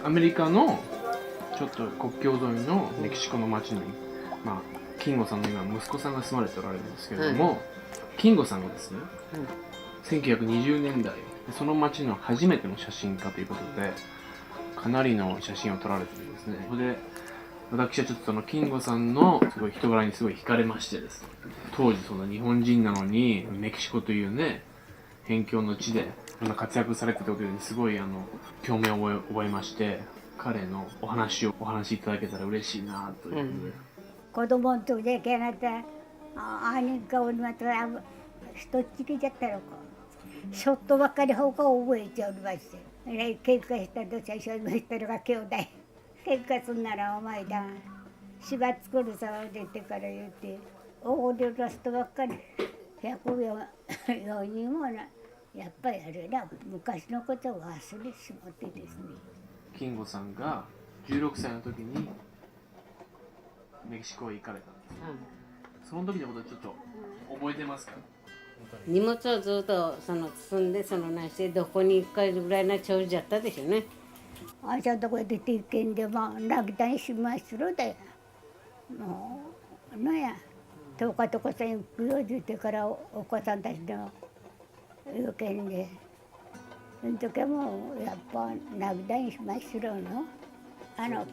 アメリカのちょっと国境沿いのメキシコの町に、まあ、金吾さんの今息子さんが住まれておられるんですけれども、金吾さんがですね、1920年代その町の初めての写真家ということでかなりの写真を撮られてるんですね。それで私はちょっとその金吾さんのすごい人柄にすごい惹かれましてですね、当時その日本人なのにメキシコというね辺境の地でそんな活躍されてたことにすごい興味を覚えまして、彼のお話いただけたら嬉しいなということで、子供の時でけなった兄がおりまた一っつきちゃったのかちょっとばっかり方が覚えておりまして、喧嘩したと最初に言ったのが兄弟喧嘩すんならお前だ芝作るさ出てから言って大声出すとばっかり104人もなやっぱりあれだ昔のことを忘れてしまってですね。金吾さんが16歳の時にメキシコへ行かれたんです、その時のことちょっと覚えてますか？荷物をずっと積んでなしてどこに行くかぐらいな調子だったでしょうね。あちゃんとこ出ていけんで泣きたいしまするでもうのや10日とかさ行くよ出てからお子さんたちの言うけんでその時はもうやっぱ泣きたいしまするの。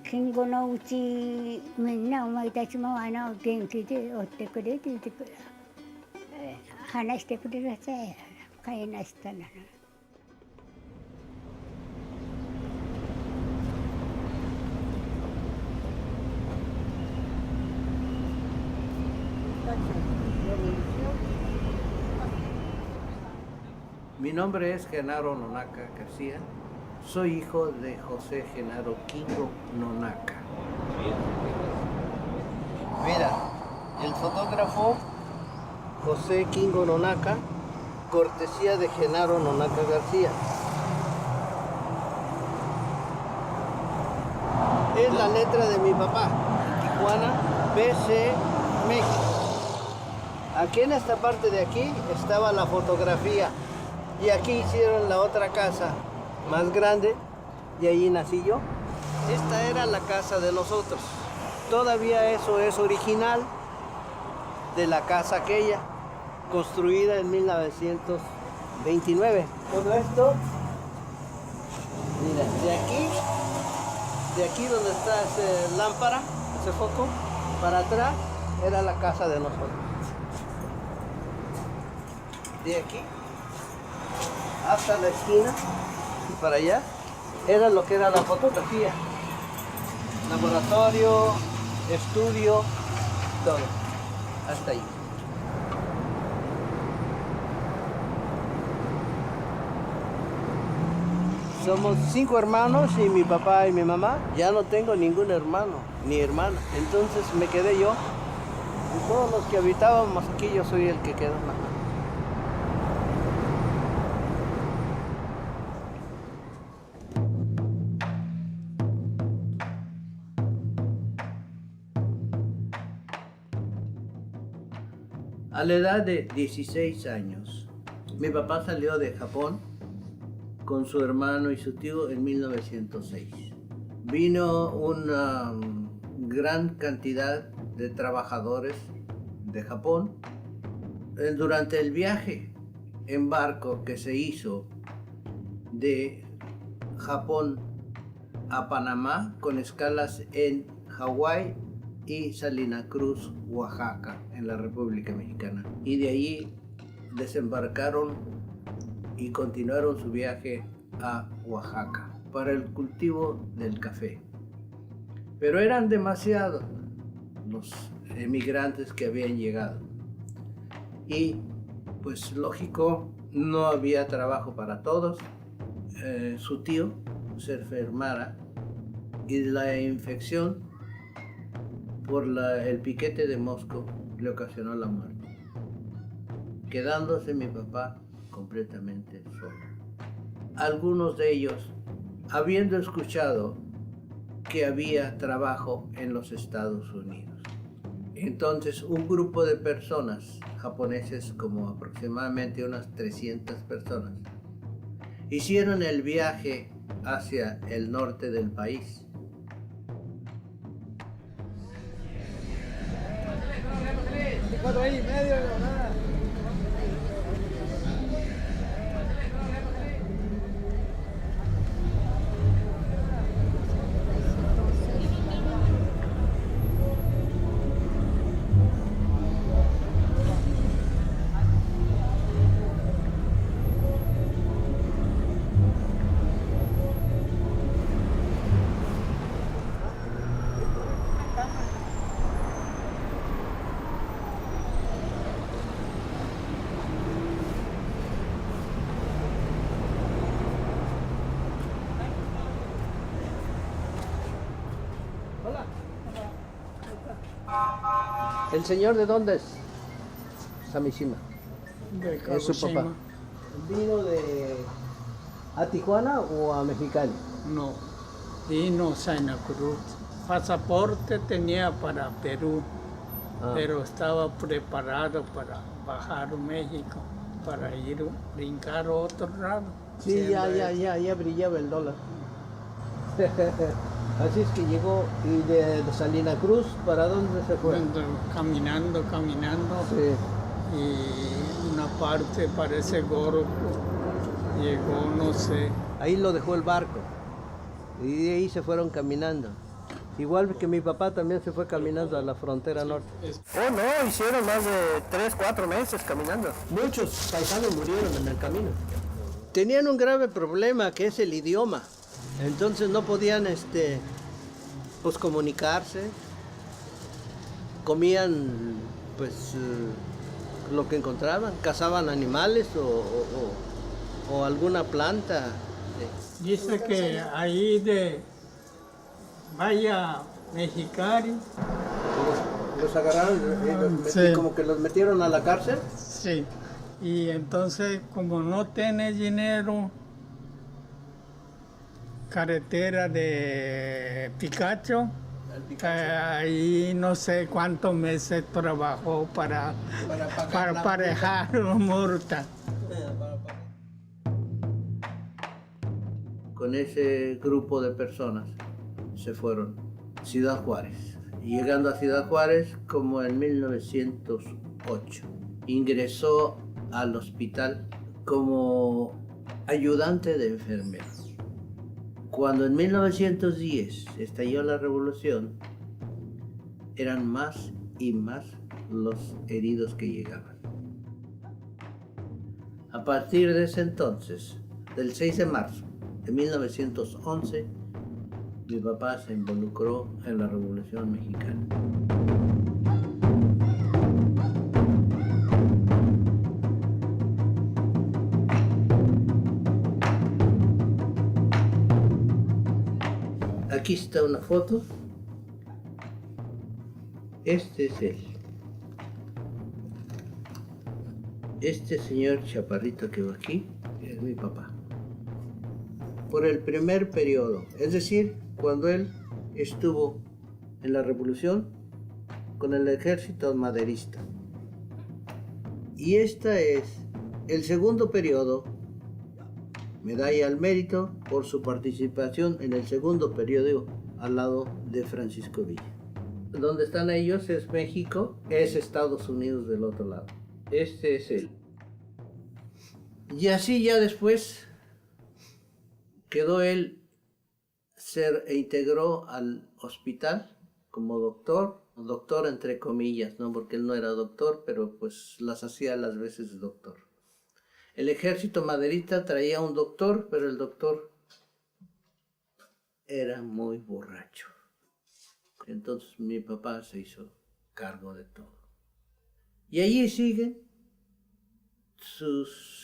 金吾のうちみんなお前たちも元気でおってくれって言ってくれ話してくれなさい帰なしたなら。Mi nombre es Genaro Nonaka García. Soy hijo de José Genaro Kingo Nonaka. Mira, el fotógrafo José Kingo Nonaka, cortesía de Genaro Nonaka García. Es la letra de mi papá, Tijuana, BC, México. Aquí en esta parte de aquí estaba la fotografía y aquí hicieron la otra casa más grande y ahí nací yo. Esta era la casa de nosotros. Todavía eso es original de la casa aquella, construida en 1929. Todo esto, mira, de aquí donde está esa lámpara, ese foco, para atrás era la casa de nosotros. De aquí hasta la esquina y para allá era lo que era la fotografía, laboratorio, estudio, todo, hasta ahí. Somos 5 hermanos y mi papá y mi mamá. Ya no tengo ningún hermano ni hermana, entonces me quedé yo. Y todos los que habitábamos aquí yo soy el que quedó. A la edad de 16 años, mi papá salió de Japón con su hermano y su tío en 1906. Vino una gran cantidad de trabajadores de Japón. Durante el viaje en barco que se hizo de Japón a Panamá con escalas en Hawái y Salina Cruz, Oaxaca, en la República Mexicana. Y de allí desembarcaron y continuaron su viaje a Oaxaca para el cultivo del café. Pero eran demasiados los emigrantes que habían llegado. Y pues lógico, no había trabajo para todos. Su tío se enfermara y la infección por el piquete de mosco le ocasionó la muerte, quedándose mi papá completamente solo. Algunos de ellos, habiendo escuchado que había trabajo en los Estados Unidos. Entonces un grupo de personas, japoneses como aproximadamente unas 300 personas, hicieron el viaje hacia el norte del país. ¿El señor de dónde es? Samishima. De Es su papá. Kagoshima. ¿Vino a Tijuana o a Mexicali? No, vino a Santa Cruz. Pasaporte tenía para Perú, pero estaba preparado para bajar a México, para ir brincar a otro lado. Sí, ya brillaba el dólar. Así es que llegó y de Salina Cruz, ¿para dónde se fue? Caminando, Sí. y una parte parece Gorgo, llegó, no sé. Ahí lo dejó el barco y de ahí se fueron caminando. Igual que mi papá también se fue caminando a la frontera norte. Oh no, hicieron más de 3, 4 meses caminando. Muchos paisanos murieron en el camino. Tenían un grave problema que es el idioma. Entonces no podían pues comunicarse. Comían pues lo que encontraban, cazaban animales o alguna planta. Dice que ahí de Vaya Mexicali, Los agarraron y Sí. como que los metieron a la cárcel. sí, y entonces como no tiene dinero, carretera de Picacho, ahí no sé cuántos meses trabajó para dejar una multa. Con ese grupo de personas se fueron a Ciudad Juárez. Y llegando a Ciudad Juárez, como en 1908, ingresó al hospital como ayudante de enfermero. Cuando en 1910 estalló la revolución, eran más y más los heridos que llegaban. A partir de ese entonces, del 6 de marzo de 1911, mi papá se involucró en la Revolución Mexicana. Aquí está una foto. Este es él. Este señor chaparrito que va aquí es mi papá. Por el primer periodo, es decir, cuando él estuvo en la revolución con el ejército maderista. Y este es el segundo periodo, medalla al mérito por su participación en el segundo periodo al lado de Francisco Villa. Donde están ellos es México, es Estados Unidos del otro lado. Este es él. Y así ya después quedó él, se integró al hospital como doctor entre comillas, ¿no? Porque él no era doctor, pero pues las hacía las veces de doctor. El ejército maderista traía un doctor, pero el doctor era muy borracho. Entonces mi papá se hizo cargo de todo. Y allí siguen,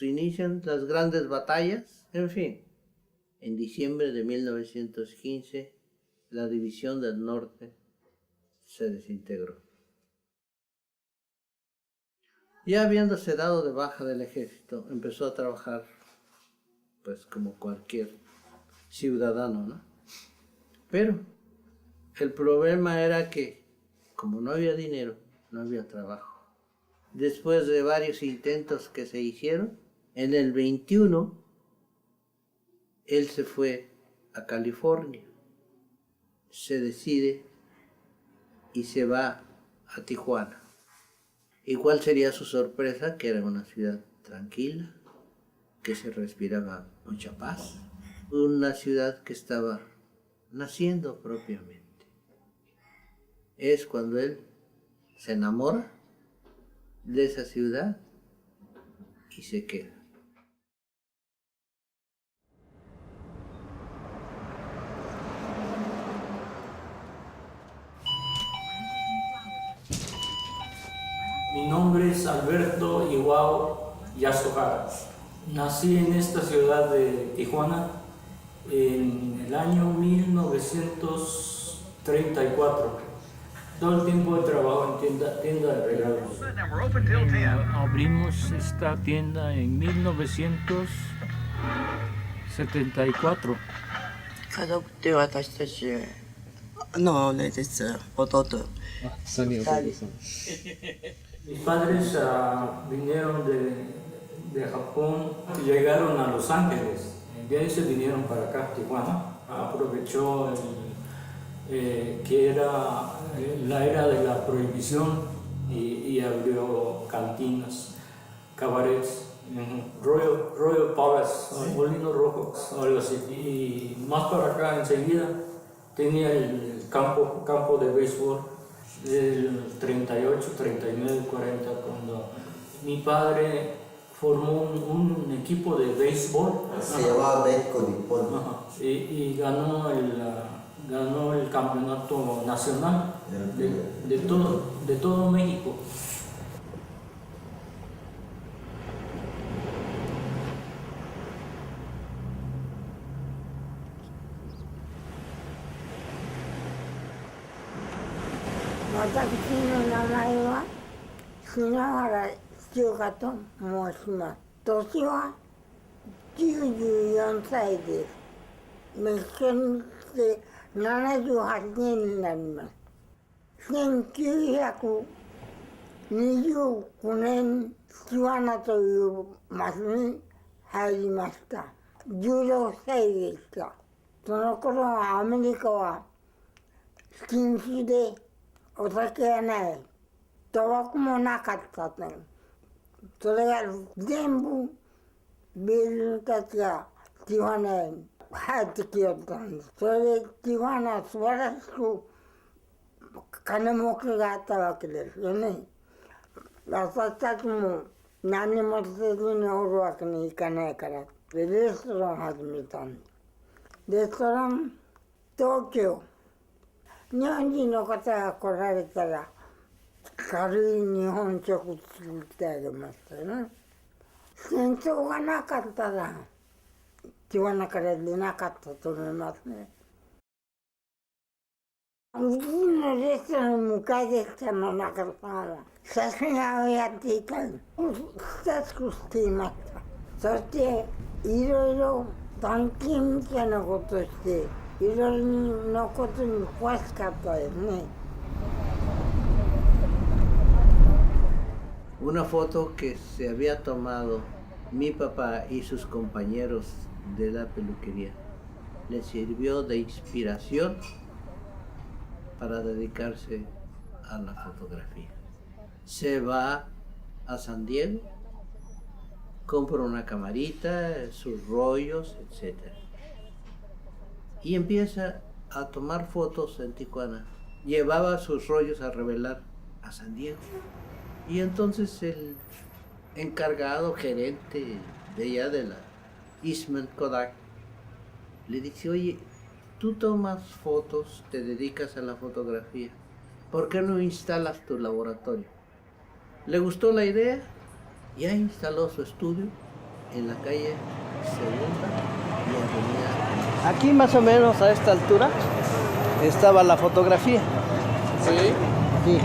inician las grandes batallas, en fin. En diciembre de 1915, la División del Norte se desintegró. Ya habiéndose dado de baja del ejército, empezó a trabajar pues como cualquier ciudadano, ¿no? Pero el problema era que como no había dinero, no había trabajo. Después de varios intentos que se hicieron, en el 21 él se fue a California. Se decide y se va a Tijuana. ¿Y cuál sería su sorpresa? Que era una ciudad tranquila, que se respiraba mucha paz. Una ciudad que estaba naciendo propiamente. Es cuando él se enamora de esa ciudad y se queda. Mi nombre es Alberto Iwao Yasuhara. Nací en esta ciudad de Tijuana en el año 1934. Todo el tiempo he trabajado en tienda de regalos. Abrimos esta tienda en 1974. 家族って私たちのねです弟Sunny Ototo-san. Mis padres vinieron de Japón, llegaron a Los Ángeles. De ahí se vinieron para acá, Tijuana. Aprovechó que era la era de la prohibición y abrió cantinas, cabarets, Royal Palace, Molinos Rojos, algo así. Y más para acá enseguida tenía el campo de béisbol del 38, 39, 40, cuando mi padre formó un equipo de béisbol. Se llamaba Betco Nippon. Y ganó el campeonato nacional de todo México. Una foto que se había tomado mi papá y sus compañeros de la peluquería le sirvió de inspiración para dedicarse a la fotografía. Se va a San Diego, compra una camarita, sus rollos, etc. Y empieza a tomar fotos en Tijuana. Llevaba sus rollos a revelar a San Diego. Y entonces el encargado, gerente de allá de la Eastman Kodak, le dice: oye, tú tomas fotos, te dedicas a la fotografía, ¿por qué no instalas tu laboratorio? Le gustó la idea, ya instaló su estudio en la calle Segunda y Avenida. Aquí más o menos a esta altura estaba la fotografía. ¿Sí? Sí.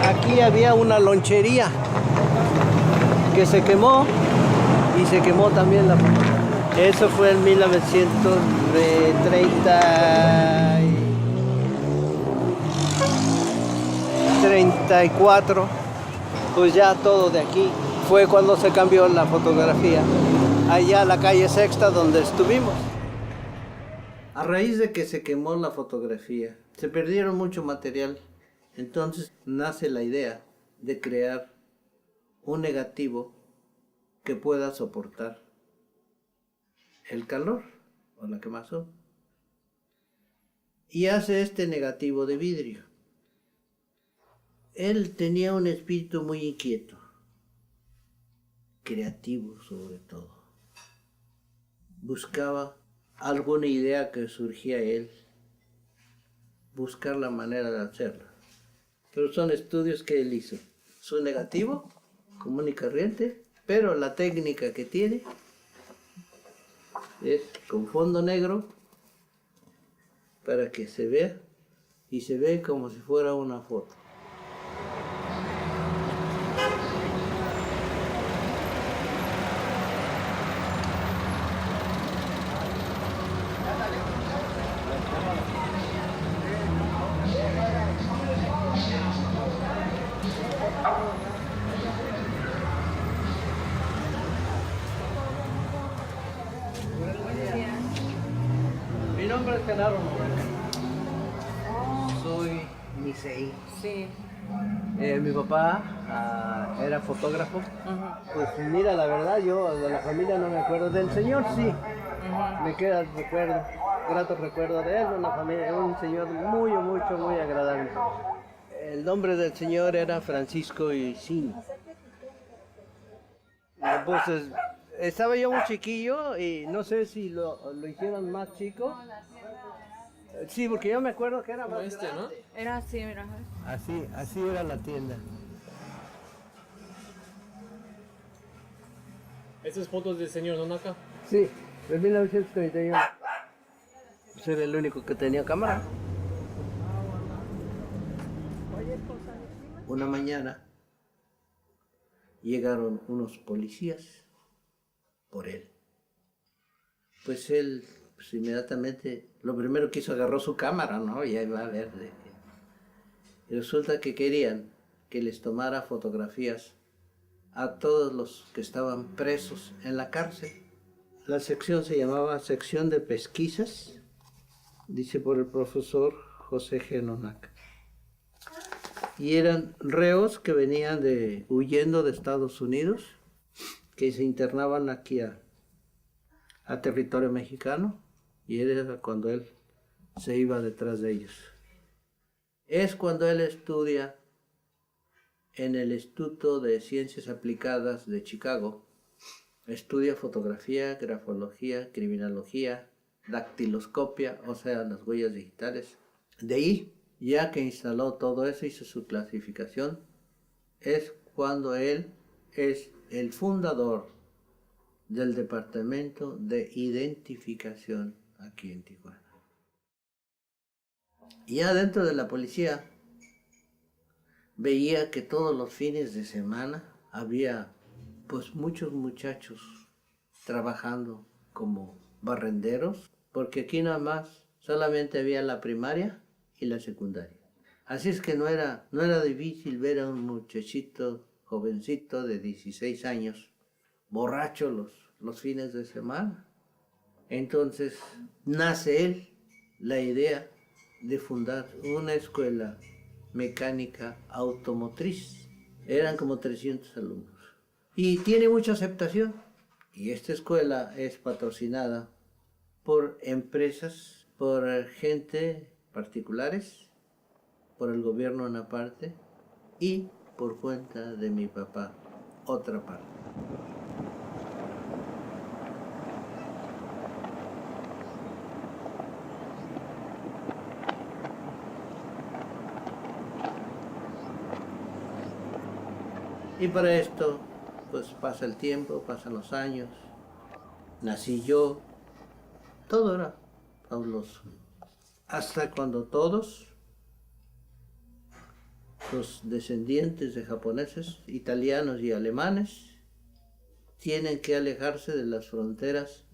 Aquí había una lonchería que se quemó y se quemó también la fotografía. Eso fue en 1934, pues ya todo de aquí. Fue cuando se cambió la fotografía allá a la calle Sexta donde estuvimos. A raíz de que se quemó la fotografía, se perdieron mucho material. Entonces nace la idea de crear un negativo que pueda soportar el calor o la quemazón. Y hace este negativo de vidrio. Él tenía un espíritu muy inquieto, creativo sobre todo. Buscaba alguna idea que surgía a él, buscar la manera de hacerla. Pero son estudios que él hizo. Su negativo, común y corriente, pero la técnica que tiene es con fondo negro para que se vea y se ve como si fuera una foto. Mi nombre es Genaro Moreno. Soy Nisei. Sí. Mi papá era fotógrafo. Pues mira, la verdad, yo de la familia no me acuerdo. Del señor sí. Me queda recuerdo, grato recuerdo de él, una familia, un señor muy agradable. El nombre del señor era Francisco Isín. Entonces, estaba yo muy chiquillo y no sé si lo hicieron más chico. Sí, porque yo me acuerdo que era más Este, ¿no? Era así, mira. Así era la tienda. ¿Estas fotos del señor Nonaka? Sí, en 1931. Pues era el único que tenía cámara. Una mañana llegaron unos policías por él. Pues él inmediatamente, lo primero que hizo, agarró su cámara, ¿no? Y ahí va a ver. Y resulta que querían que les tomara fotografías a todos los que estaban presos en la cárcel. La sección se llamaba Sección de Pesquisas, dice por el profesor José G. Nonaka. Y eran reos que venían huyendo de Estados Unidos, que se internaban aquí a territorio mexicano, y era cuando él se iba detrás de ellos. Es cuando él estudia en el Instituto de Ciencias Aplicadas de Chicago. Estudia fotografía, grafología, criminología, dactiloscopia, o sea, las huellas digitales. De ahí, ya que instaló todo eso, hizo su clasificación, es cuando él es el fundador del Departamento de Identificación aquí en Tijuana. Y ya dentro de la policía, veía que todos los fines de semana había pues muchos muchachos trabajando como barrenderos, porque aquí nada más solamente había la primaria y la secundaria. Así es que no era difícil ver a un muchachito jovencito de 16 años, borracho los fines de semana. Entonces nace él la idea de fundar una escuela mecánica automotriz. Eran como 300 alumnos. Y tiene mucha aceptación. Y esta escuela es patrocinada por empresas, por gente particulares, por el gobierno una parte y por cuenta de mi papá otra parte. Y para esto, pues pasa el tiempo, pasan los años, nací yo, todo era fabuloso. Hasta cuando todos los descendientes de japoneses, italianos y alemanes tienen que alejarse de las fronteras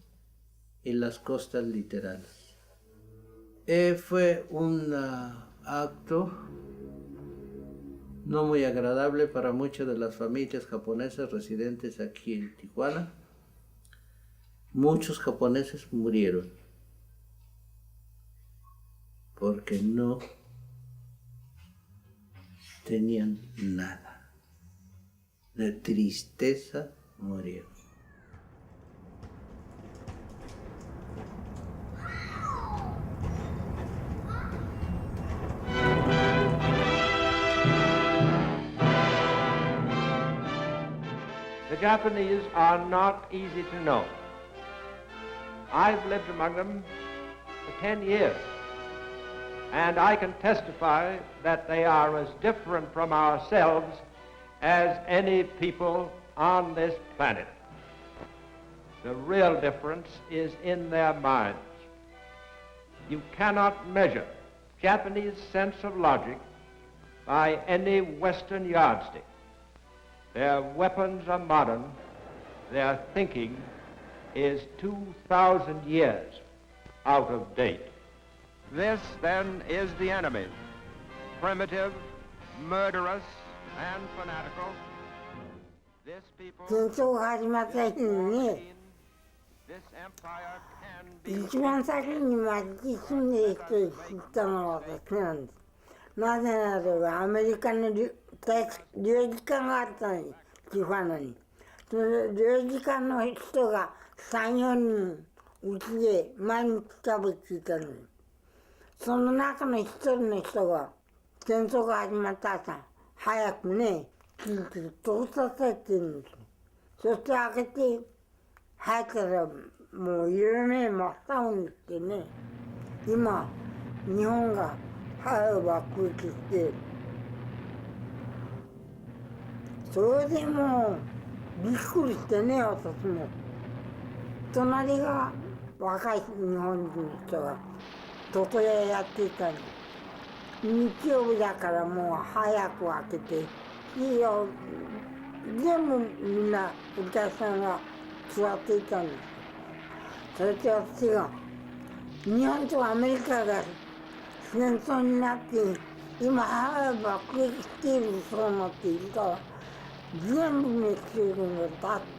y las costas literales. Fue un acto no muy agradable para muchas de las familias japonesas residentes aquí en Tijuana, muchos japoneses murieron porque no tenían nada. De tristeza murieron. The Japanese are not easy to know. I've lived among them for 10 years, and I can testify that they are as different from ourselves as any people on this planet. The real difference is in their minds. You cannot measure Japanese sense of logic by any Western yardstick. Their weapons are modern, their thinking is 2,000 years out of date. This, then, is the enemy, primitive, murderous, and fanatical. This people, 戦争が始まった日にね、 this empire can be 一番先に町に住んでいる人に知ったのは私なんです。なぜならばアメリカの領事館があったのに、ティファナに。その領事館の人が3、4人うちで毎日食べていたのに、その中の一人の人が戦争が始まった朝、早くね、聞いて通させてるんですよ。そして開けて入ったらもう色ね真っ青にしてね、今日本が腹を爆撃してる。それでもうびっくりしてね、私も。隣が若い日本人の人が床屋やっていたの。日曜日だからもう早く開けて、いいよ、全部みんなお客さんが座っていたんです。それで私が、日本とアメリカが戦争になって、今腹を爆撃しているそうなっているから、全部メキシコ軍が立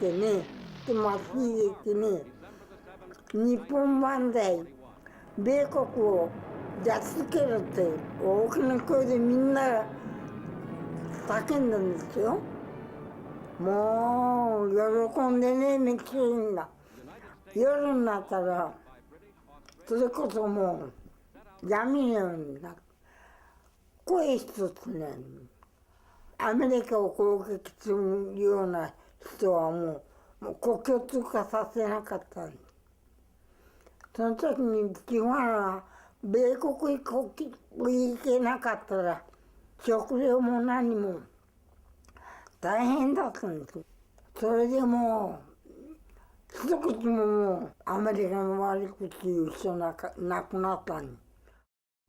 ってね、で街に入れてね、日本万歳、米国を出し続けるって大きな声でみんなが叫んだんですよ。もう喜んでね、メキシコ軍が。夜になったら、それこそもう闇のようになって、声一つね、アメリカを攻撃するような人はもう国境通過させなかったんです。その時にティファナは米国に行けなかったら食料も何も大変だったんです。それでもう一口ももうアメリカの悪口言う人なくなったんです。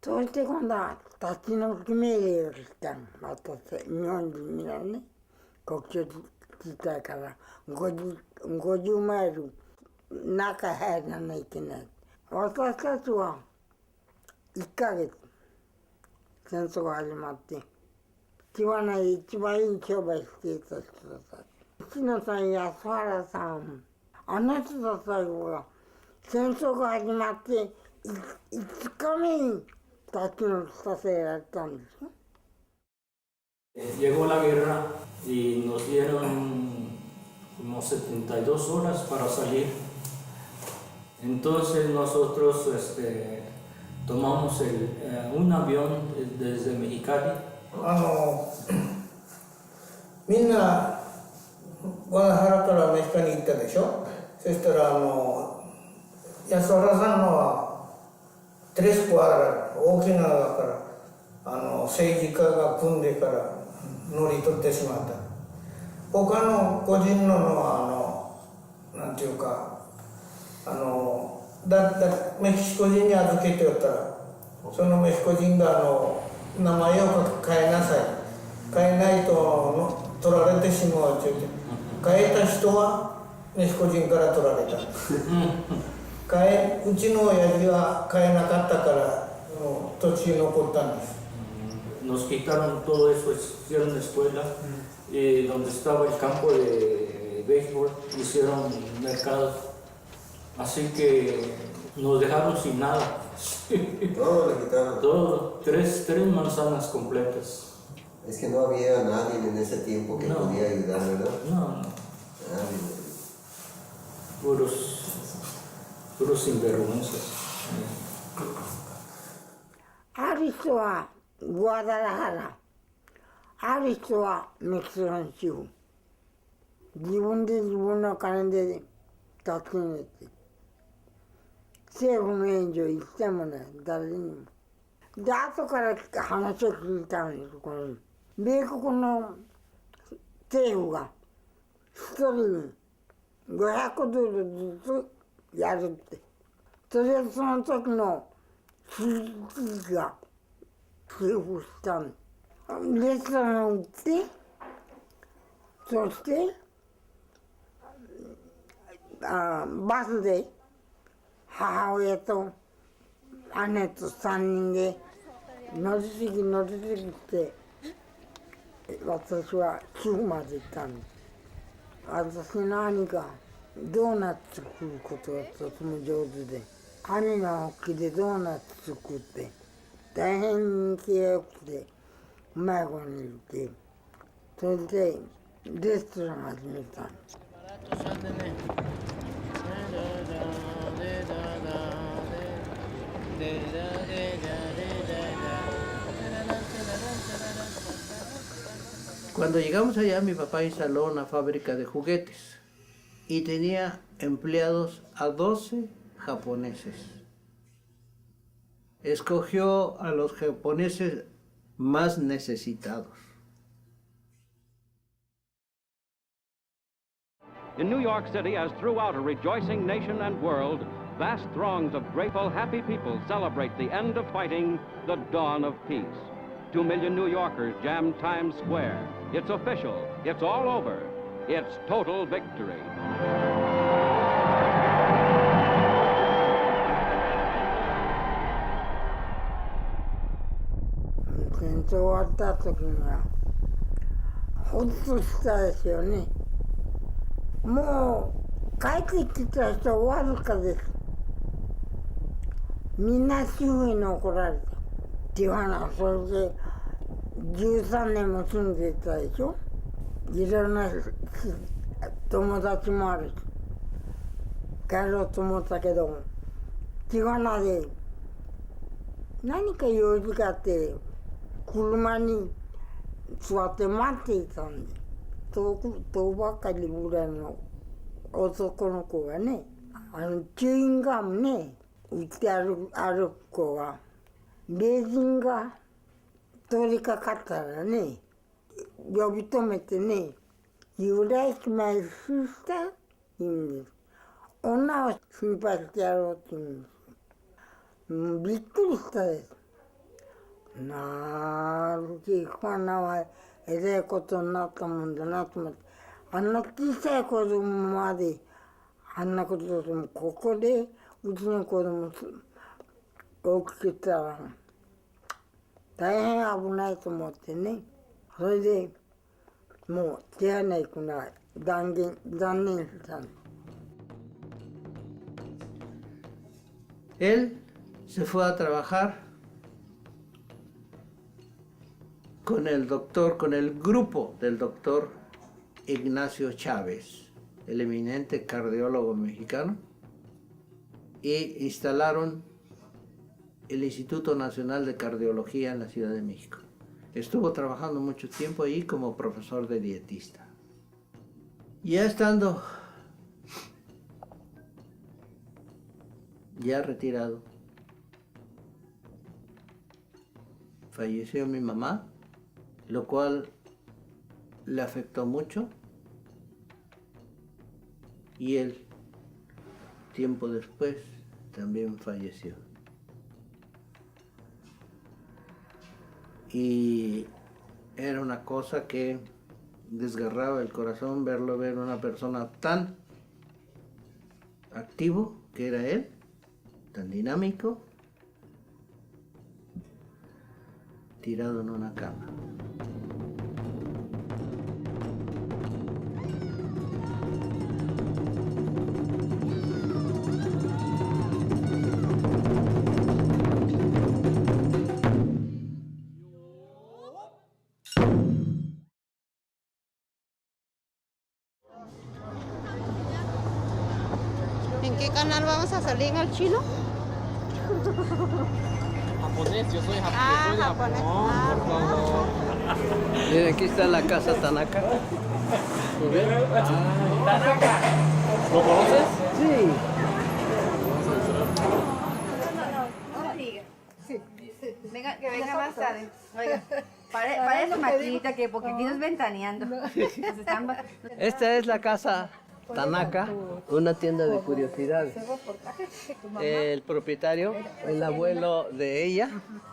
そして今度は立ち退き命令をしたの。私、日本人みんなね、国境自体から50マイル中入らないといけない。私たちは1ヶ月戦争が始まって、ティファナで一番いい商売していた人たち。内野さん、安原さん、あの人たちは戦争が始まって5日目にLlegó la guerra y nos dieron como 72 horas para salir. Entonces nosotros tomamos un avión desde Mexicali. みんなガダハラからメヒカに行ったでしょ。そしたら安原さんのはテレスコア大きなだから政治家が組んでから乗り取ってしまった。他の個人のはなんていうかメキシコ人に預けておったら、そのメキシコ人が名前を変えなさい、変えないと取られてしまうって言って、変えた人はメキシコ人から取られた。うちの親父は変えなかったから土地に残ったんです。Nos quitaron todo eso, hicieron la escuela y donde estaba el campo de béisbol hicieron mercados Así que nos dejaron sin nada. Todo le quitaron. Todo, tres manzanas completas. Es que no había nadie en ese tiempo que podía ayudar, ¿verdad? No. Nadie. Puros sinvergüenzas. Aristoa, Guadalajara. Aristoa, Mexico. 自分で自分の金で助けねって。政府の援助一切もない、誰にも。で、後から話を聞いたんです、これ。米国の政府が一人に$500ずつやるって。それでその時の知事が寄付したんです。レストランを売って、そしてバスで母親と姉と3人で乗り継ぎして私は寄付まで行ったんです。私の兄がドーナツ作ることがとても上手で、兄が本気でドーナツ作って大変人気が良くてうまい子にいて、それでレストラン始めたんです。Cuando llegamos allá, mi papá instaló una fábrica de juguetes y tenía empleados a 12 japoneses. Escogió a los japoneses más necesitados. In New York City, as throughout a rejoicing nation and world, vast throngs of grateful, happy people celebrate the end of fighting, the dawn of peace. 2 million New Yorkers jam Times Square. It's official. It's all over. It's total victory. 戦争終わった時にはほっとしたですよね。もう帰ってきた人わずかです。みんなすぐに怒られたっていう話。それで13年も住んでたでしょ。いろんな友達もあるし帰ろうと思ったけども、ティファナで何か用事があって車に座って待っていたんで、遠ばかりぐらいの男の子がね、チューインガムね売って歩く子が、米人が通りかかったらね、呼び止めてね、You like my sister? 言うんです。女を心配してやろうって言うんです。びっくりしたです。なるほど、こんなはえらいことになったもんだなと思って、あんな小さい子供まであんなことでも、ここでうちの子供大きくしたら大変危ないと思ってね。それでもう手洗いくない断念したんです。Él se fue a trabajar con el grupo del doctor Ignacio Chávez, el eminente cardiólogo mexicano, y instalaron el Instituto Nacional de Cardiología en la Ciudad de México. Estuvo trabajando mucho tiempo ahí como profesor de dietista. Ya estando ya retirado, falleció mi mamá, lo cual le afectó mucho, y él, tiempo después, también falleció. Y era una cosa que desgarraba el corazón ver una persona tan activo que era él, tan dinámico, tirado en una cama. qué canal vamos a salir? ¿En el chino? Japonés, yo soy japonés. Ah, soy de japonés. Japón, Ah, por favor. Miren, aquí está la casa Tanaka. ¿Lo ven? Tanaka. ¿Lo conoces? Sí. Venga, que venga más tarde. Oiga, para su maquinita que porque aquí nos ventaneando. Esta es la casa Tanaka, una tienda de curiosidades. El propietario, el abuelo de ella,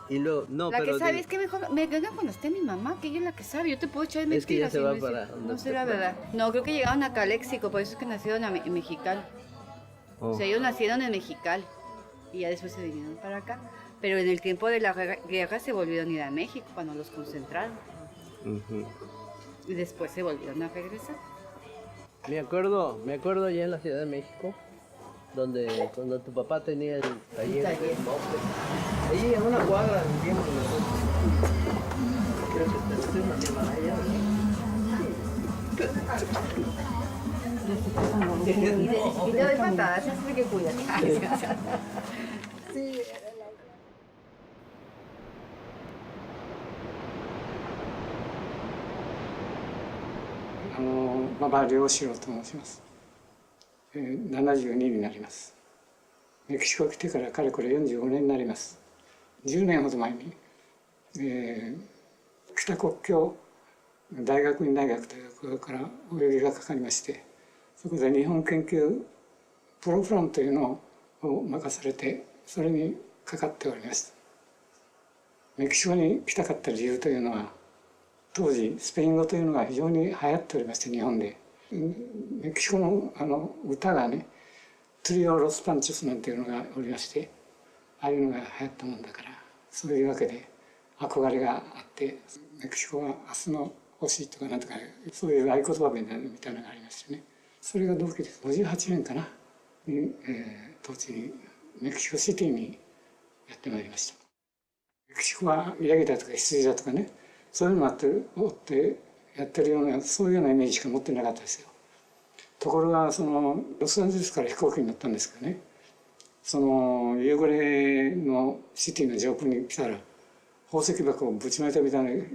y luego, no, La pero que sabe es que mejor me venga cuando esté mi mamá, que ella es la que sabe. Yo te puedo echar mentiras. es que ya se y va no para... No será verdad. No, creo que llegaron a Caléxico, por eso es que nacieron en Mexicali. Oh. O sea, ellos nacieron en Mexicali y ya después se vinieron para acá. Pero en el tiempo de la guerra se volvieron a ir a México cuando los concentraron. Y después se volvieron a regresar. Me acuerdo allá en la Ciudad de México, donde cuando tu papá tenía el taller. Ahí en una cuadra vivíamos nosotros. Creo que usted es una Himalaya. Y te doy patadas, es que cuidas. Sí. 馬場良志郎と申します。72になります。メキシコ来てからかれこれ45年になります。10年ほど前に、北国境大学院大学というところからお呼びがかかりまして、そこで日本研究プログラムというのを任されて、それにかかっておりました。メキシコに来たかった理由というのは、当時スペイン語というのが非常に流行っておりまして、日本でメキシコの歌がね、トリオ・ロス・パンチョスなんていうのがおりまして、ああいうのが流行ったもんだから、そういうわけで憧れがあって、メキシコは明日の星とかなんとか、そういう合言葉みたいなのがありましてね、それが同期で58年かなに、当時にメキシコシティにやってまいりました。メキシコはヤギだとか羊だとかね、そういうのがあってやってるような、そういうようなイメージしか持ってなかったですよ。ところがロサンゼルスから飛行機に乗ったんですけどね、夕暮れのシティの上空に来たら、宝石箱をぶちまいたみたいな明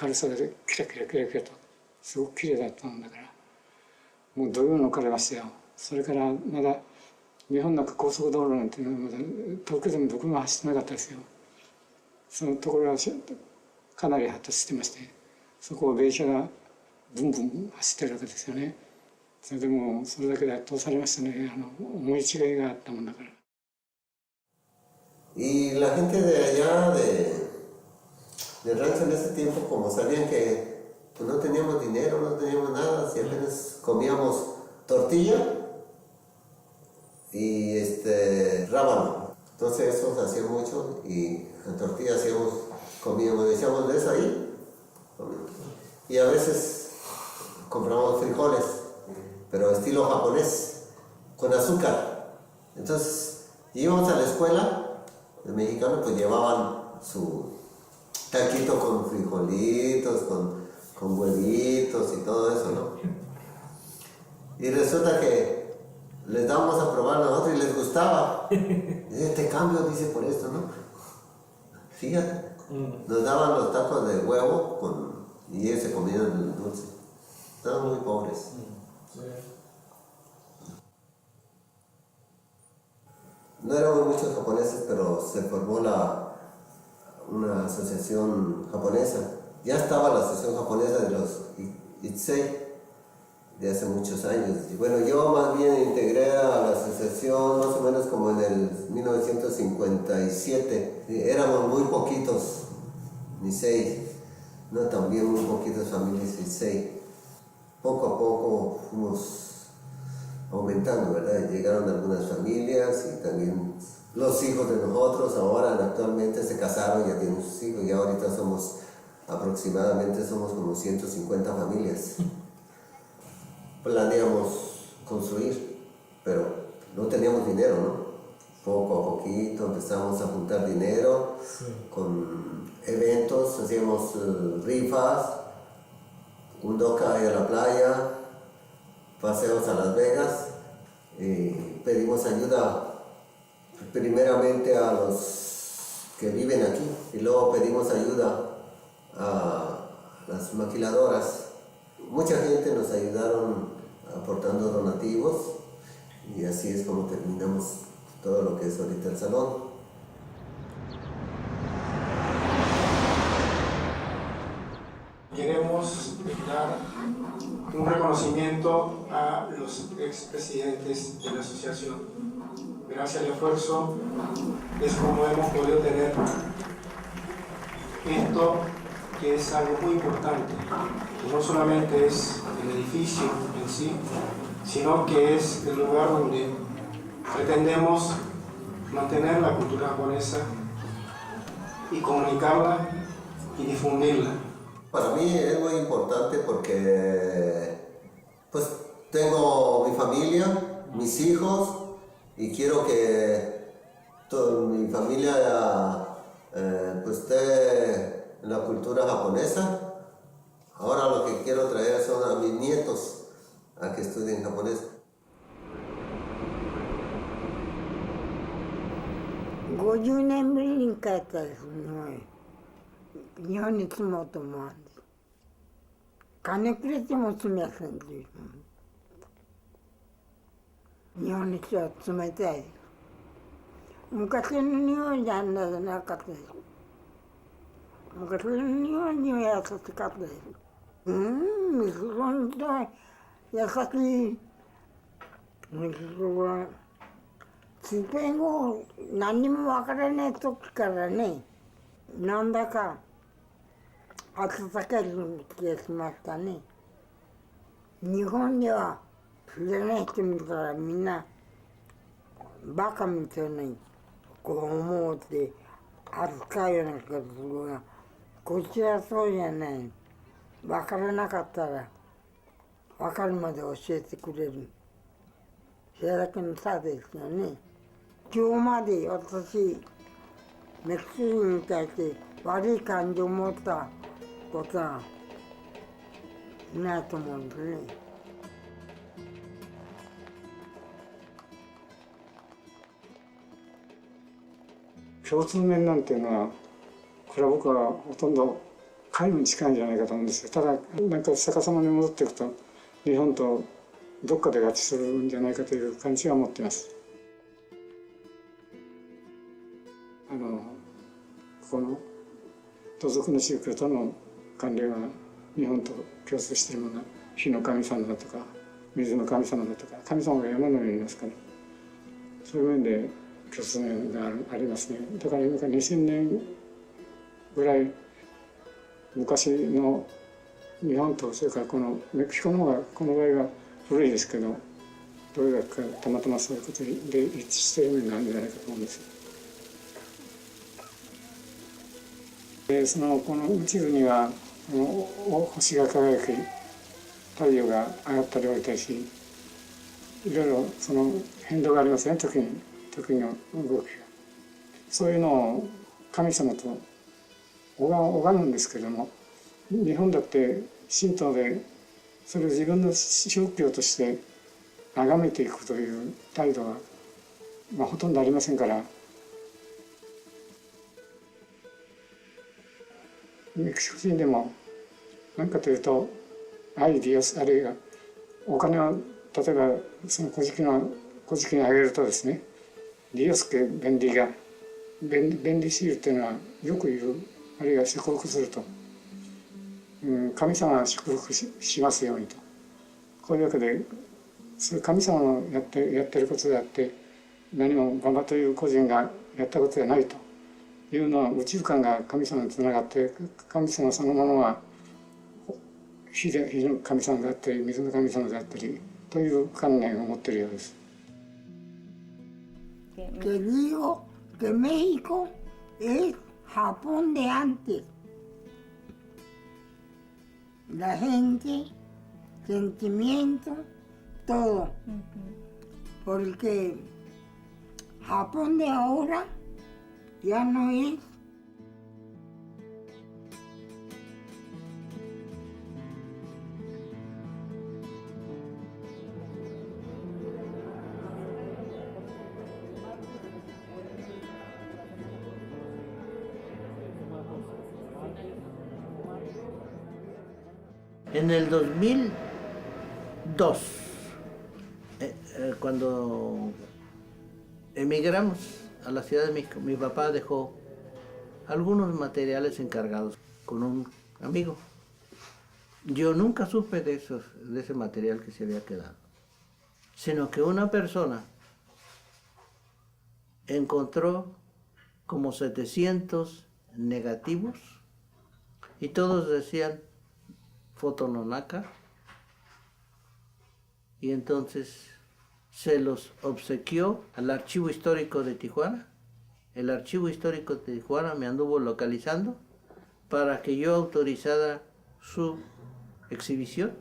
るさでキラキラキラキラとすごく綺麗だったもんだから、もうどよ抜かれましたよ。それからまだ日本なんか高速道路なんていうのはまだ東京でもどこも走ってなかったですよ。そのところがかなり発達してまして、そこを電車がブンブン走ってるわけですよね。それでもそれだけで圧倒されましたね。思い違いがあったもんだから。Y la gente de allá, del rancho en ese tiempo, como sabían que pues, no teníamos dinero, no teníamos nada, si apenas comíamos tortilla y rábano. Entonces eso se hacía mucho y la tortilla comíamos, decíamos de eso ahí. Y a veces compramos frijoles, pero estilo japonés, con azúcar. Entonces íbamos a la escuela. Los mexicanos pues llevaban su taquito con frijolitos, con huevitos y todo eso, ¿no? Y resulta que les dábamos a probar a nosotros y les gustaba. Y te cambio, dice, por esto, ¿no? Fíjate, nos daban los tacos de huevo y ellos se comían el dulce. Estaban muy pobres. No éramos muchos japoneses, pero se formó una asociación japonesa. Ya estaba la asociación japonesa de los Itsei de hace muchos años. Y bueno, yo más bien integré a la asociación más o menos como en el 1957. Éramos muy poquitos Nisei, no, también muy poquitas familias Itsei. Poco a poco fuimos aumentando, ¿verdad? Llegaron algunas familias y también los hijos de nosotros ahora actualmente se casaron, ya tienen sus hijos y ahorita aproximadamente somos como 150 familias. Planeamos construir, pero no teníamos dinero, ¿no? Poco a poquito empezamos a juntar dinero con eventos, hacíamos rifas, un doca a la playa, paseos a Las Vegas pedimos ayuda primeramente a los que viven aquí y luego pedimos ayuda a las maquiladoras. Mucha gente nos ayudaron aportando donativos y así es como terminamos todo lo que es ahorita el salón. Queremos dar un reconocimiento a los expresidentes de la asociación. Gracias al esfuerzo es como hemos podido tener esto, que es algo muy importante, que no solamente es el edificio en sí, sino que es el lugar donde pretendemos mantener la cultura japonesa y comunicarla y difundirla. Para mí es muy importante porque pues tengo mi familia, mis hijos y quiero que toda mi familia pues esté en la cultura japonesa. Ahora lo que quiero traer son a mis nietos a que estudien japonés. 50年ぶりに帰ったですね。日本に住もうと思うんです。金くれても住みませんという。日本の人は冷たいです。昔の日本じゃなかったです。昔の日本人は優しかったです。本当に優しい。スペイン語何にもわからない時からね、なんだか温かい気がしましたね。日本には知らない人見たらみんなバカみたいにこう思うって扱うような気がするが、こっちはそうじゃない。わからなかったらわかるまで教えてくれる。それだけの差ですよね。今日まで私、メキシコ人に対して悪い感情を持ったことはないと思うんですね。共通面なんていうのは、これは僕はほとんど皆無に近いんじゃないかと思うんですよ。ただ、なんか逆さまに戻っていくと、日本とどっかで合致するんじゃないかという感じは持っています。この同族の宗教との関連は日本と共通しているものは火の神様だとか水の神様だとか神様が山の上にいますから、そういう面で共通面がありますね。だから今から2000年ぐらい昔の日本とそれからこのメキシコの方がこの場合は古いですけど、どれだけたまたまそういうことで一致している面があるんじゃないかと思うんですよ。この宇宙には星が輝き、太陽が上がったり降りたりし、いろいろその変動がありますね、時の動きが。そういうのを神様と拝むんですけれども、日本だって神道でそれを自分の宗教として崇めていくという態度は、ほとんどありませんから、メキシコ人でも何かというとアイディオス、あるいはお金を例えばその古事記にあげるとですね、ディオスケ便利が便利シールというのはよく言う、あるいは祝福すると、神様は祝福 しますようにと、こういうわけでそれ神様のやってることであって、何も馬場という個人がやったことではないというのは、宇宙観が神様につながって、神様そのものは火の神様であったり水の神様であったりという観念を持っているようです。Que México es Japón de antes. La gente, sentimiento, todo. Porque Japón de ahora ya no es En el 2002, cuando emigramos a la Ciudad de México, mi papá dejó algunos materiales encargados con un amigo. Yo nunca supe de ese material que se había quedado, sino que una persona encontró como 700 negativos y todos decían Foto Nonaka, y entonces se los obsequió al Archivo Histórico de Tijuana. El Archivo Histórico de Tijuana me anduvo localizando para que yo autorizara su exhibición.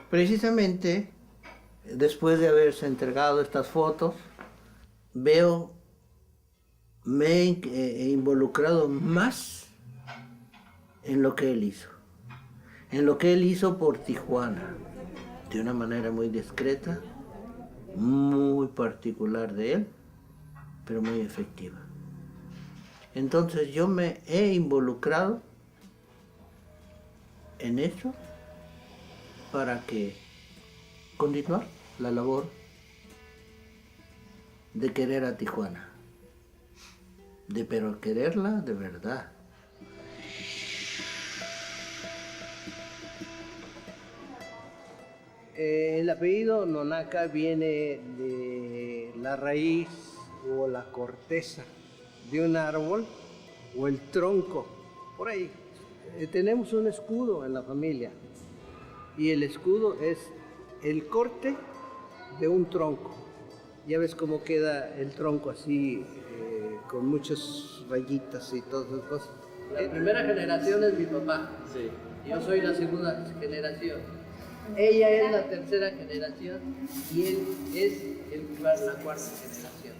Precisamente después de haberse entregado estas fotos, me he involucrado más en lo que él hizo. En lo que él hizo por Tijuana, de una manera muy discreta, muy particular de él, pero muy efectiva. Entonces yo me he involucrado en eso para que continuar la labor de querer a Tijuana, pero quererla de verdad. El apellido Nonaka viene de la raíz o la corteza de un árbol o el tronco, por ahí. Tenemos un escudo en la familia y el escudo es el corte de un tronco. Ya ves cómo queda el tronco así, con muchas rayitas y todas esas cosas. La primera generación es mi papá. Sí. Yo soy la segunda generación. Ella es la tercera generación y él es la cuarta generación.